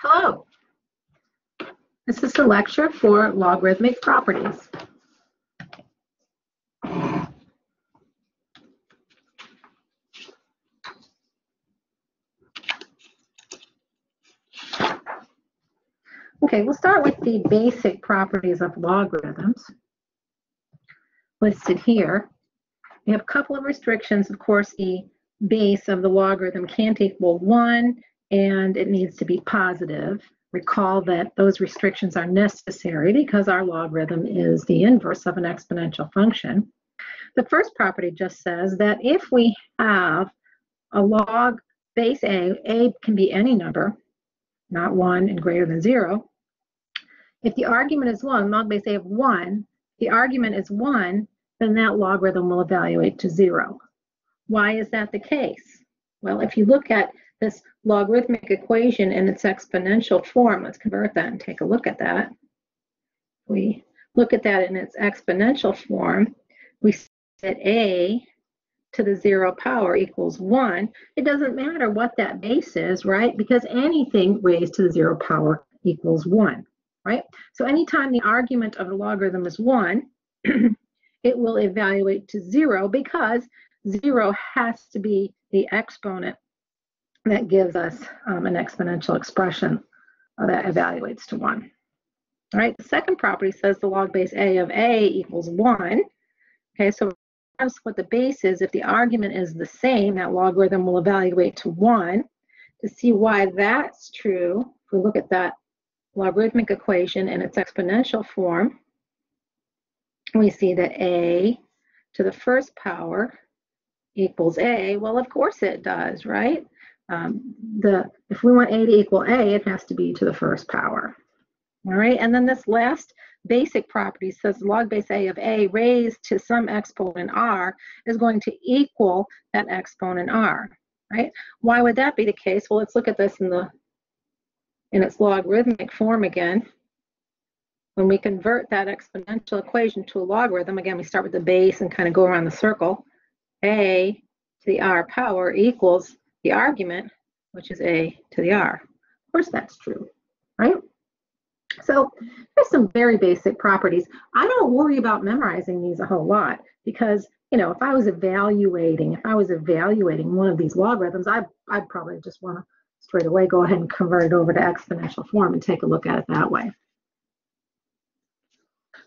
Hello, this is the lecture for logarithmic properties. Okay, we'll start with the basic properties of logarithms listed here. We have a couple of restrictions. Of course, the base of the logarithm can't equal 1, and it needs to be positive. Recall that those restrictions are necessary because our logarithm is the inverse of an exponential function. The first property just says that if we have a log base A can be any number, not 1 and greater than 0. If the argument is 1, log base A of 1, the argument is 1, then that logarithm will evaluate to 0. Why is that the case? Well, if you look at this logarithmic equation in its exponential form, let's convert that and take a look at that. We look at that in its exponential form, we see that A to the 0 power equals 1. It doesn't matter what that base is, right? Because anything raised to the 0 power equals 1, right? So anytime the argument of a logarithm is 1, it will evaluate to 0 because 0 has to be the exponent that gives us an exponential expression that evaluates to 1. All right, the second property says the log base A of A equals 1. Okay, so what the base is, if the argument is the same, that logarithm will evaluate to 1. To see why that's true, if we look at that logarithmic equation in its exponential form, we see that A to the first power equals A. Well, of course it does, right? If we want A to equal A, it has to be to the first power. All right, and then this last basic property says log base A of A raised to some exponent R is going to equal that exponent R, right? Why would that be the case? Well, let's look at this in its logarithmic form again. When we convert that exponential equation to a logarithm, again, we start with the base and kind of go around the circle. A to the R power equals the argument, which is A to the R. Of course, that's true, right? So there's some very basic properties. I don't worry about memorizing these a whole lot because, you know, if I was evaluating one of these logarithms, I'd probably just want to straight away go ahead and convert it over to exponential form and take a look at it that way.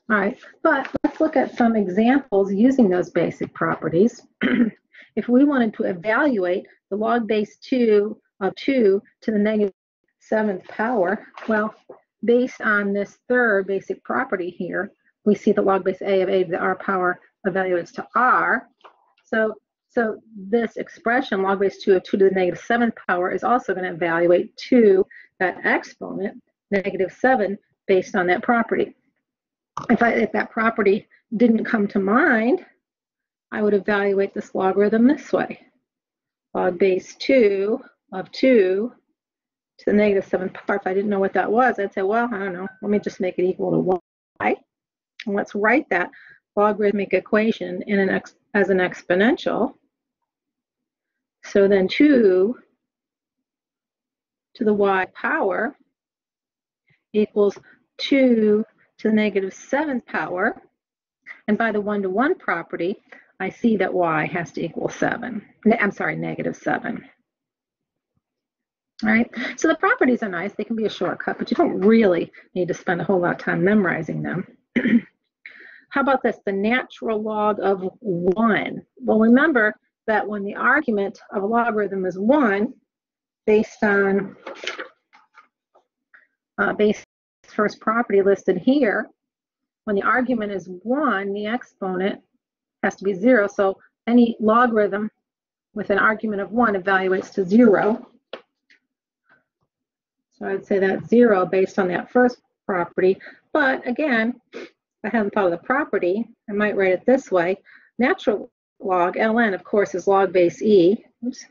All right, but let's look at some examples using those basic properties. If we wanted to evaluate the log base 2 of 2 to the negative 7th power, well, based on this third basic property here, we see that log base A of A to the R power evaluates to R. So this expression, log base 2 of 2 to the negative 7th power, is also going to evaluate to that exponent, negative 7, based on that property. If that property didn't come to mind, I would evaluate this logarithm this way. Log base 2 of 2 to the negative 7th power. If I didn't know what that was, I'd say, well, I don't know. Let me just make it equal to y. And let's write that logarithmic equation as an exponential. So then 2 to the y power equals 2 to the negative 7th power. And by the one-to-one property, I see that y has to equal 7. I'm sorry, negative 7. All right, so the properties are nice. They can be a shortcut, but you don't really need to spend a whole lot of time memorizing them. How about this, the natural log of 1? Well, remember that when the argument of a logarithm is 1, based on first property listed here, when the argument is 1, the exponent has to be 0. So any logarithm with an argument of 1 evaluates to 0. So I'd say that's 0 based on that first property. But again, if I hadn't thought of the property, I might write it this way. Natural log, ln, of course, is log base e. Oops.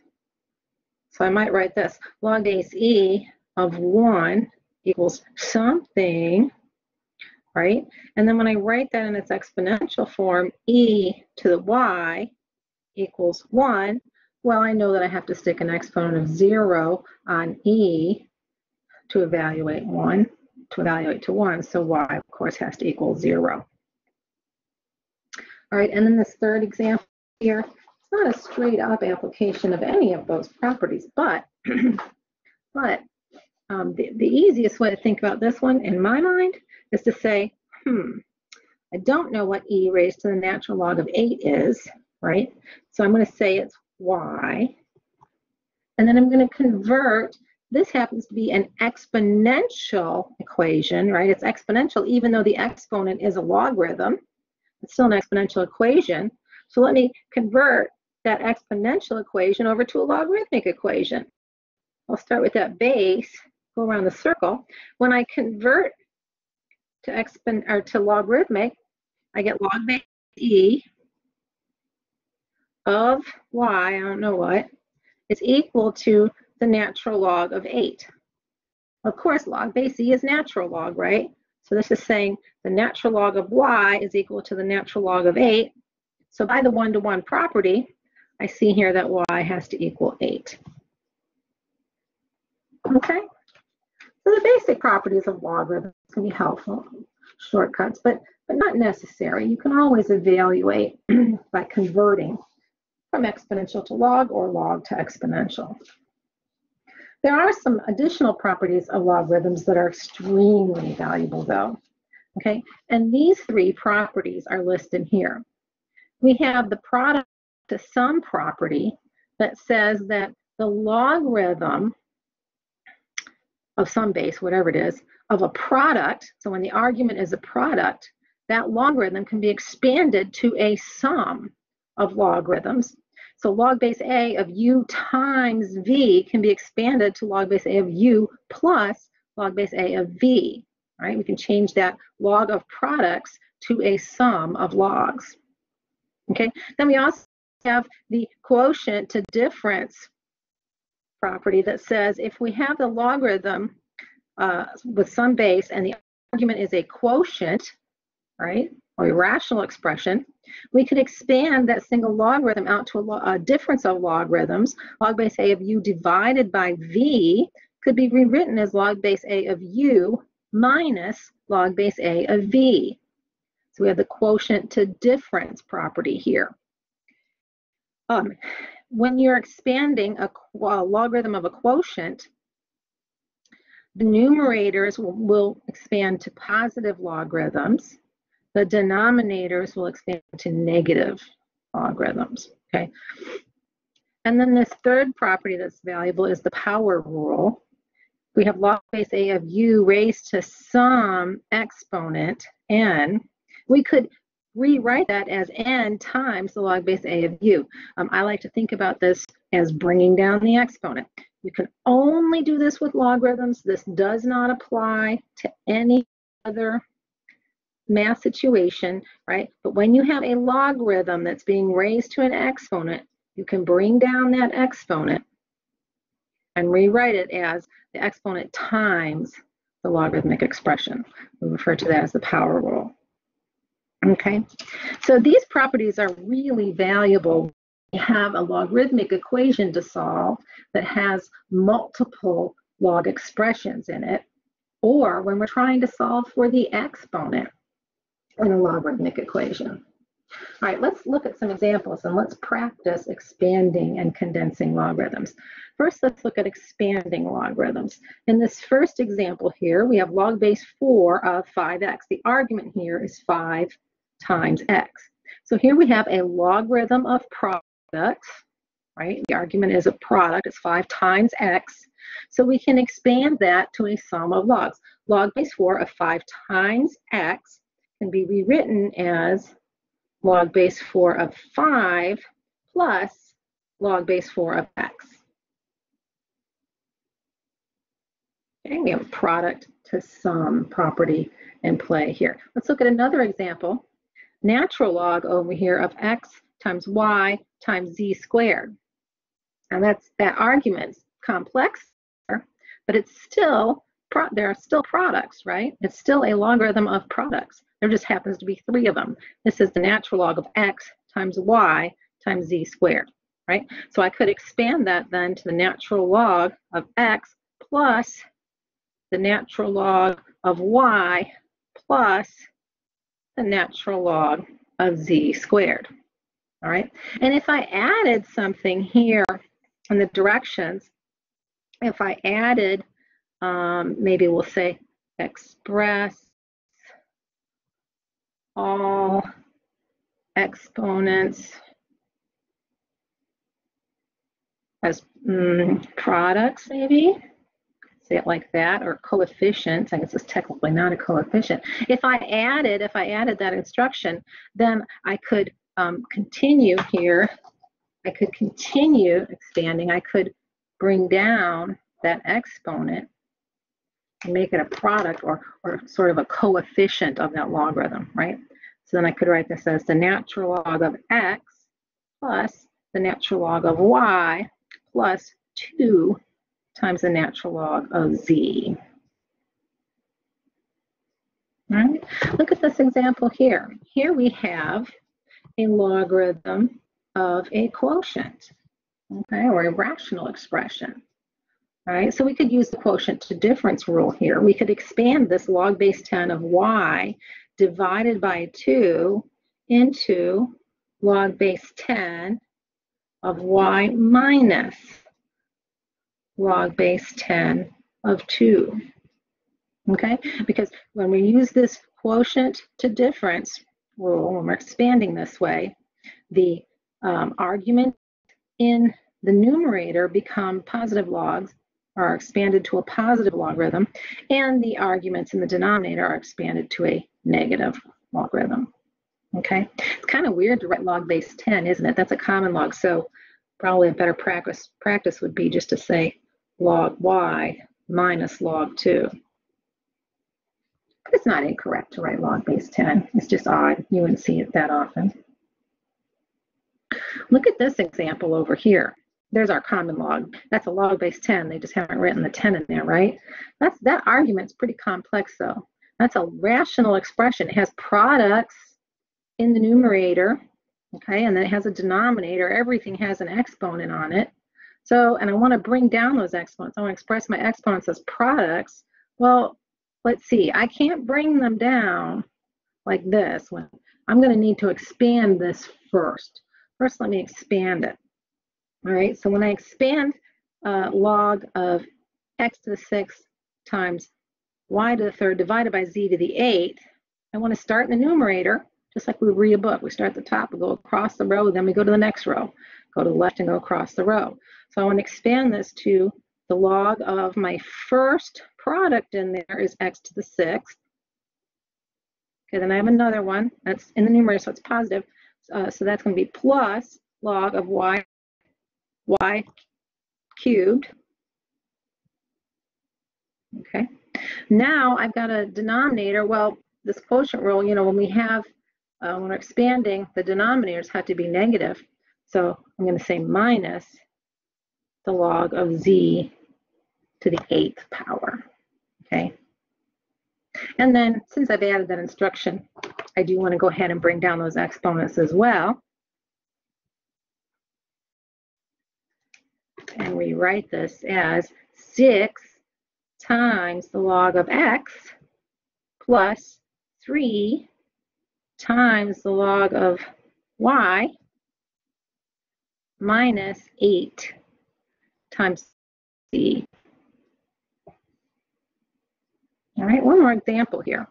So I might write this. Log base e of 1 equals something, right? And then when I write that in its exponential form, e to the y equals 1, well, I know that I have to stick an exponent of 0 on e to evaluate to 1, so y, of course, has to equal 0. All right, and then this third example here, it's not a straight up application of any of those properties, but, the easiest way to think about this one, in my mind, is to say, I don't know what e raised to the natural log of 8 is, right? So I'm going to say it's y. And then I'm going to convert, this happens to be an exponential equation, right? It's exponential even though the exponent is a logarithm. It's still an exponential equation. So let me convert that exponential equation over to a logarithmic equation. I'll start with that base, go around the circle. When I convert to logarithmic, I get log base e of y, I don't know what, is equal to the natural log of 8. Of course, log base e is natural log, right? So this is saying the natural log of y is equal to the natural log of 8. So by the one-to-one property, I see here that y has to equal 8. Okay? So the basic properties of logarithms can be helpful, shortcuts, but not necessary. You can always evaluate by converting from exponential to log or log to exponential. There are some additional properties of logarithms that are extremely valuable though, okay? And these 3 properties are listed here. We have the product to sum property that says that the logarithm of some base, whatever it is, of a product, so when the argument is a product, that logarithm can be expanded to a sum of logarithms. So log base a of u times v can be expanded to log base a of u plus log base a of v, right? We can change that log of products to a sum of logs, okay? Then we also have the quotient to difference property that says if we have the logarithm with some base and the argument is a quotient, right, or a rational expression, we could expand that single logarithm out to a difference of logarithms. Log base a of u divided by v could be rewritten as log base a of u minus log base a of v. So we have the quotient to difference property here. When you're expanding a logarithm of a quotient, the numerators will expand to positive logarithms. The denominators will expand to negative logarithms, okay? And then this third property that's valuable is the power rule. We have log base a of u raised to some exponent n. We could rewrite that as n times the log base a of u. I like to think about this as bringing down the exponent. You can only do this with logarithms. This does not apply to any other math situation, right? But when you have a logarithm that's being raised to an exponent, you can bring down that exponent and rewrite it as the exponent times the logarithmic expression. We refer to that as the power rule. Okay, so these properties are really valuable. You have a logarithmic equation to solve that has multiple log expressions in it, or when we're trying to solve for the exponent in a logarithmic equation. All right, let's look at some examples and let's practice expanding and condensing logarithms. First, let's look at expanding logarithms. In this first example here, we have log base 4 of 5x. The argument here is 5 times x. So here we have a logarithm of products, right? The argument is a product, it's 5 times x. So we can expand that to a sum of logs. Log base 4 of 5 times x can be rewritten as log base 4 of 5 plus log base 4 of x. Okay, we have a product to sum property in play here. Let's look at another example. Natural log over here of x times y times z squared. And that argument's complex, but it's still, there are still products, right? It's still a logarithm of products. There just happens to be 3 of them. This is the natural log of x times y times z squared, right? So I could expand that then to the natural log of x plus the natural log of y plus the natural log of z squared. All right, and if I added something here in the directions, if I added, maybe we'll say express all exponents as products, maybe say it like that, or coefficients. I guess it's technically not a coefficient. If I added that instruction, then I could continue here. I could continue expanding. I could bring down that exponent and make it a product or sort of a coefficient of that logarithm, right? So then I could write this as the natural log of x plus the natural log of y plus 2 times the natural log of z. All right, look at this example here. Here we have a logarithm of a quotient, okay, or a rational expression. All right, so we could use the quotient to difference rule here. We could expand this log base 10 of y divided by 2 into log base 10 of y minus log base 10 of 2. Okay, because when we use this quotient to difference rule, when we're expanding this way, the argument in the numerator become positive logs, are expanded to a positive logarithm, and the arguments in the denominator are expanded to a negative logarithm. Okay, it's kind of weird to write log base 10, isn't it? That's a common log, so probably a better practice would be just to say log y minus log 2. But it's not incorrect to write log base 10. It's just odd. You wouldn't see it that often. Look at this example over here. There's our common log. That's a log base 10. They just haven't written the 10 in there, right? That argument's pretty complex, though. That's a rational expression. It has products in the numerator, okay, and then it has a denominator. Everything has an exponent on it. So, and I want to bring down those exponents. I want to express my exponents as products. Well, let's see. I can't bring them down like this. I'm going to need to expand this first. First, let me expand it. All right, so when I expand log of x to the 6th times y to the 3rd divided by z to the 8th, I want to start in the numerator, just like we read a book. We start at the top, we go across the row, then we go to the next row, go to the left and go across the row. So I want to expand this to the log of my first product in there is x to the 6th. Okay, then I have another one that's in the numerator, so it's positive. So that's going to be plus log of y cubed. Okay, now I've got a denominator. Well, this quotient rule, you know, when we have, when we're expanding, the denominators have to be negative. So I'm going to say minus the log of z to the 8th power. Okay, and then since I've added that instruction, I do want to go ahead and bring down those exponents as well. And we write this as 6 times the log of x plus 3 times the log of y minus 8 times z. All right, one more example here.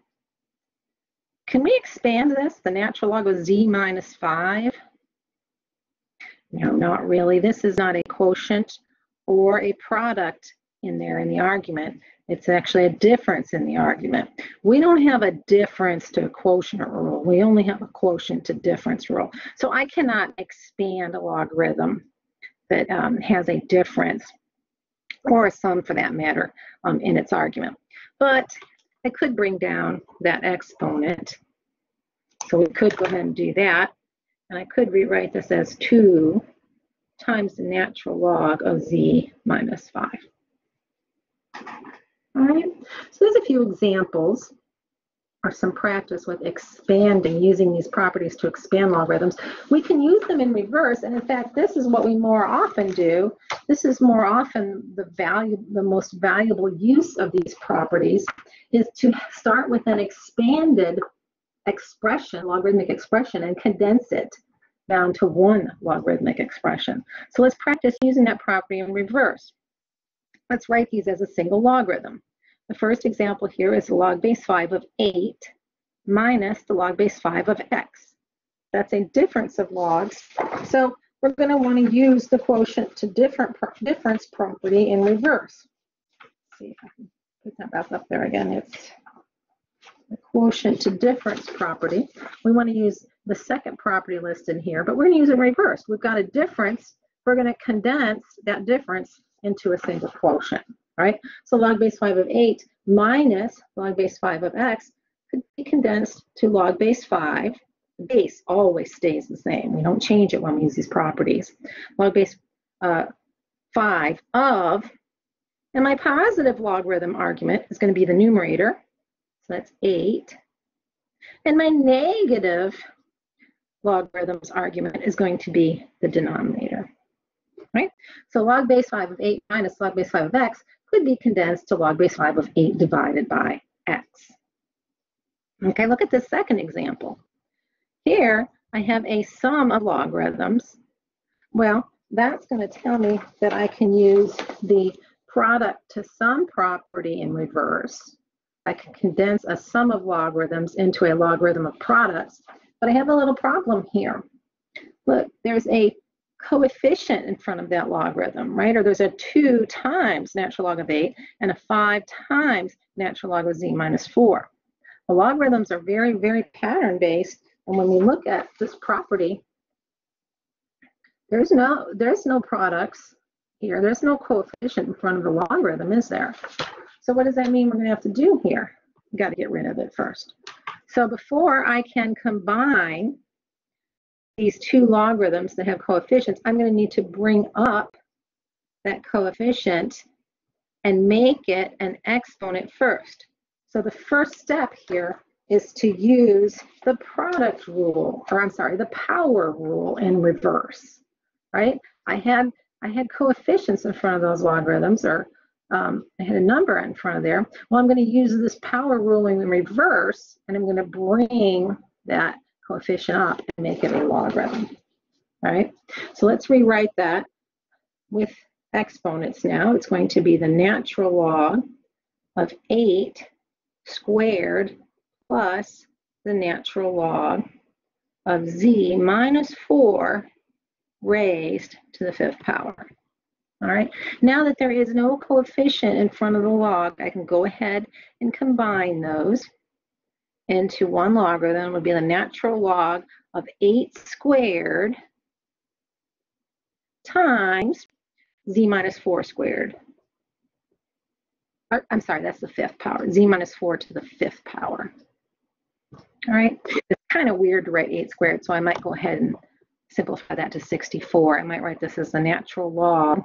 Can we expand this, the natural log of z minus 5? No, not really. This is not a quotient or a product in there in the argument. It's actually a difference in the argument. We don't have a difference to a quotient rule. We only have a quotient to difference rule. So I cannot expand a logarithm that has a difference, or a sum for that matter, in its argument. But I could bring down that exponent. So we could go ahead and do that. And I could rewrite this as 2 times the natural log of z minus 5. All right, so there's a few examples or some practice with expanding, using these properties to expand logarithms. We can use them in reverse, and in fact, this is what we more often do. This is more often the most valuable use of these properties is to start with an expanded expression, logarithmic expression, and condense it down to one logarithmic expression. So let's practice using that property in reverse. Let's write these as a single logarithm. The first example here is log base 5 of 8 minus the log base 5 of x. That's a difference of logs. So we're going to want to use the quotient to difference property in reverse. Let's see if I can put that back up there again. It's the quotient to difference property. We want to use the second property listed here, but we're going to use it in reverse. We've got a difference. We're going to condense that difference into a single quotient. Right? So log base 5 of 8 minus log base 5 of x could be condensed to log base 5. The base always stays the same. We don't change it when we use these properties. Log base 5 of, and my positive logarithm argument is going to be the numerator. So that's 8. And my negative logarithms argument is going to be the denominator. Right? So log base 5 of 8 minus log base 5 of x could be condensed to log base 5 of 8 divided by x. Okay, look at this second example. Here, I have a sum of logarithms. Well, that's going to tell me that I can use the product to sum property in reverse. I can condense a sum of logarithms into a logarithm of products, but I have a little problem here. Look, there's a coefficient in front of that logarithm, right? Or there's a 2 times natural log of 8 and a 5 times natural log of z minus 4. The logarithms are very, very pattern-based, and when we look at this property, there's no products here. There's no coefficient in front of the logarithm, is there? So what does that mean we're going to have to do here? We've got to get rid of it first. So before I can combine these two logarithms that have coefficients, I'm going to need to bring up that coefficient and make it an exponent first. So the first step here is to use the product rule, or I'm sorry, the power rule in reverse, right? I had coefficients in front of those logarithms, or I had a number in front of there. Well, I'm going to use this power rule in reverse, and I'm going to bring that coefficient up and make it a logarithm. All right, so let's rewrite that with exponents now. It's going to be the natural log of 8 squared plus the natural log of z minus 4 raised to the 5th power. All right, now that there is no coefficient in front of the log, I can go ahead and combine those into one logarithm. It would be the natural log of 8 squared times z minus 4 squared. I'm sorry, that's the 5th power, z minus 4 to the 5th power. All right, it's kind of weird to write 8 squared, so I might go ahead and simplify that to 64. I might write this as the natural log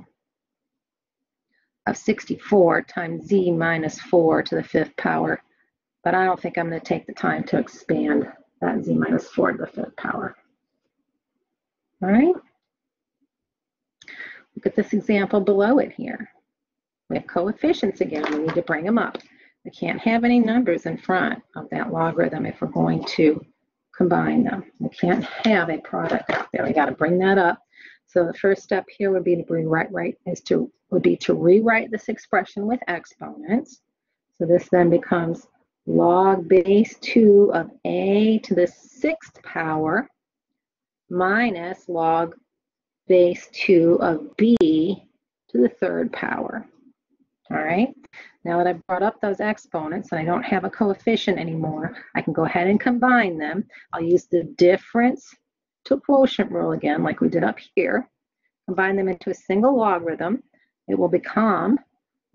of 64 times z minus 4 to the 5th power. But I don't think I'm going to take the time to expand that z minus 4 to the 5th power. All right. Look at this example below it here. We have coefficients again. We need to bring them up. We can't have any numbers in front of that logarithm if we're going to combine them. We can't have a product out there. We got to bring that up. So the first step here would be to rewrite this expression with exponents. So this then becomes log base 2 of a to the 6th power minus log base 2 of b to the 3rd power. All right, now that I've brought up those exponents and I don't have a coefficient anymore, I can go ahead and combine them. I'll use the difference to quotient rule again, like we did up here. Combine them into a single logarithm. It will become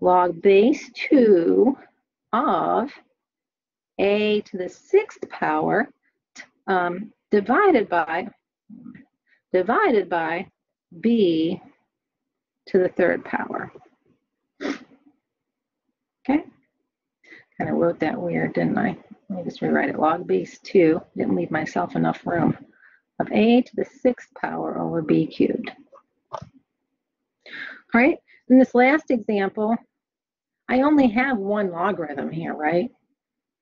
log base 2 of a to the 6th power divided by b to the 3rd power. Okay, kind of wrote that weird, didn't I? let me just rewrite it, log base 2, didn't leave myself enough room, of a to the 6th power over b cubed. All right, in this last example, I only have one logarithm here, right?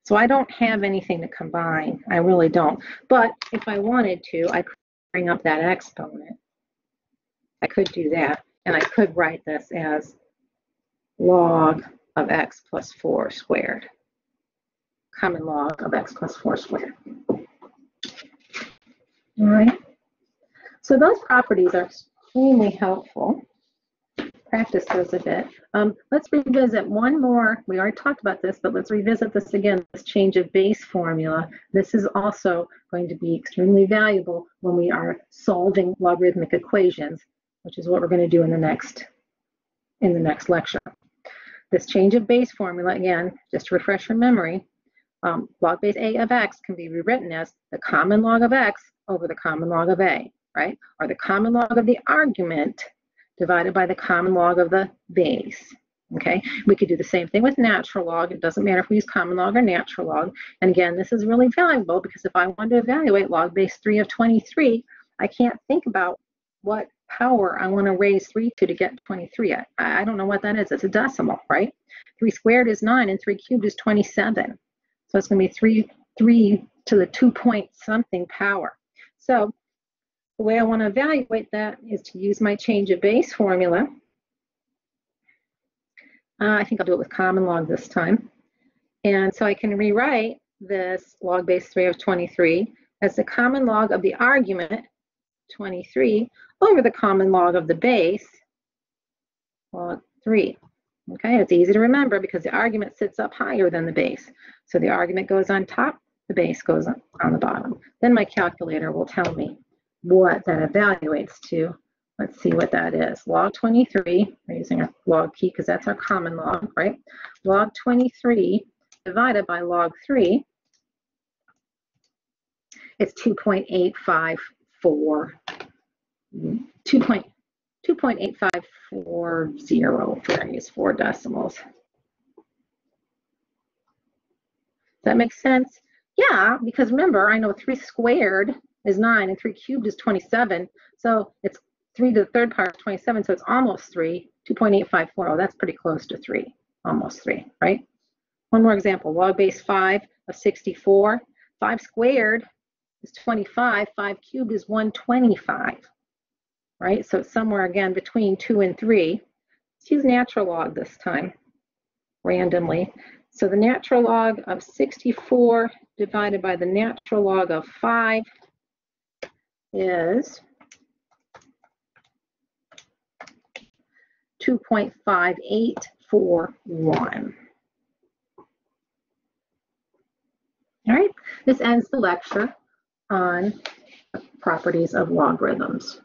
So I don't have anything to combine. I really don't. But if I wanted to, I could bring up that exponent. I could do that. And I could write this as log of x plus 4 squared. Common log of x plus 4 squared. All right. So those properties are extremely helpful. Practice those a bit. Let's revisit one more. We already talked about this, but let's revisit this again, this change of base formula. This is also going to be extremely valuable when we are solving logarithmic equations, which is what we're going to do in the next lecture. This change of base formula, again, just to refresh your memory, log base a of x can be rewritten as the common log of x over the common log of a, right? Or the common log of the argument divided by the common log of the base, okay? We could do the same thing with natural log. It doesn't matter if we use common log or natural log. And again, this is really valuable because if I wanted to evaluate log base 3 of 23, I can't think about what power I want to raise 3 to get 23. I don't know what that is. It's a decimal, right? 3 squared is 9 and 3 cubed is 27. So it's going to be 3 to the 2 point something power. So the way I want to evaluate that is to use my change of base formula. I think I'll do it with common log this time. And so I can rewrite this log base 3 of 23 as the common log of the argument, 23, over the common log of the base, log 3. Okay, it's easy to remember because the argument sits up higher than the base. So the argument goes on top, the base goes on the bottom. Then my calculator will tell me what that evaluates to. Let's see what that is. Log 23, we're using a log key because that's our common log, right? Log 23 divided by log 3, it's 2.854, 2.8540, if we're going to use 4 decimals. Does that make sense? Yeah, because remember, I know 3 squared is 9 and 3 cubed is 27. So it's 3 to the 3rd power is 27, so it's almost 3, 2.854. That's pretty close to 3, almost 3, right? One more example, log base 5 of 64. 5 squared is 25, 5 cubed is 125, right? So it's somewhere again between 2 and 3. Let's use natural log this time, randomly. So the natural log of 64 divided by the natural log of 5 is 2.5841. All right, this ends the lecture on properties of logarithms.